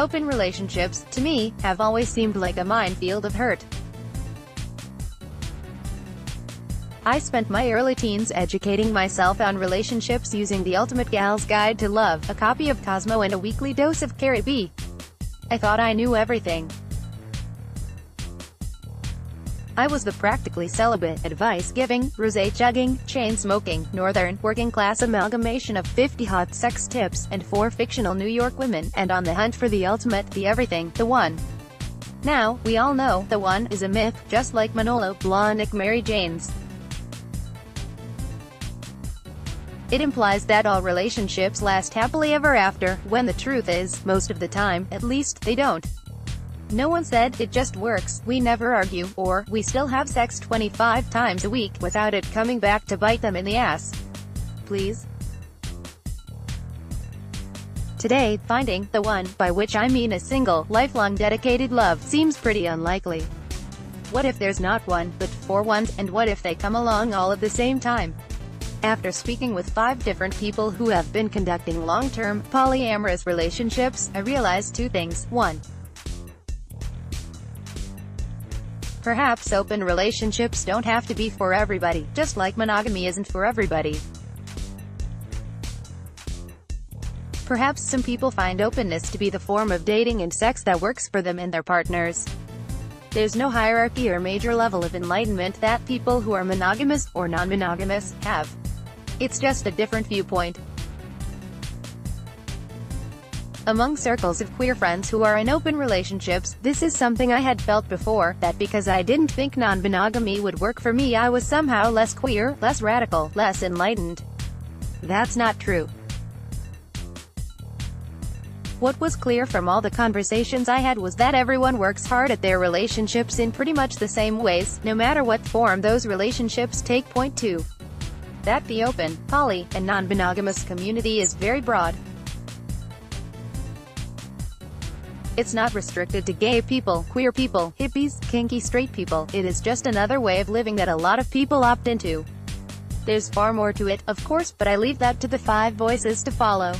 Open relationships, to me, have always seemed like a minefield of hurt. I spent my early teens educating myself on relationships using The Ultimate Gal's Guide to Love, a copy of Cosmo and a weekly dose of Carrie B. I thought I knew everything. I was the practically celibate, advice-giving, rosé-chugging, chain-smoking, northern, working-class amalgamation of 50 hot sex tips, and 4 fictional New York women, and on the hunt for the ultimate, the everything, the one. Now, we all know, the one is a myth, just like Manolo Blahnik Mary Jane's. It implies that all relationships last happily ever after, when the truth is, most of the time, at least, they don't. No one said, it just works, we never argue, or, we still have sex 25 times a week, without it coming back to bite them in the ass. Please? Today, finding the one, by which I mean a single, lifelong dedicated love, seems pretty unlikely. What if there's not one, but 4 ones, and what if they come along all at the same time? After speaking with 5 different people who have been conducting long-term, polyamorous relationships, I realized 2 things. 1. Perhaps open relationships don't have to be for everybody, just like monogamy isn't for everybody. Perhaps some people find openness to be the form of dating and sex that works for them and their partners. There's no hierarchy or major level of enlightenment that people who are monogamous, or non-monogamous, have. It's just a different viewpoint. Among circles of queer friends who are in open relationships, this is something I had felt before, that because I didn't think non-monogamy would work for me I was somehow less queer, less radical, less enlightened. That's not true. What was clear from all the conversations I had was that everyone works hard at their relationships in pretty much the same ways, no matter what form those relationships take. Point 2. That the open, poly, and non-monogamous community is very broad. It's not restricted to gay people, queer people, hippies, kinky straight people. It is just another way of living that a lot of people opt into. There's far more to it, of course, but I leave that to the 5 voices to follow.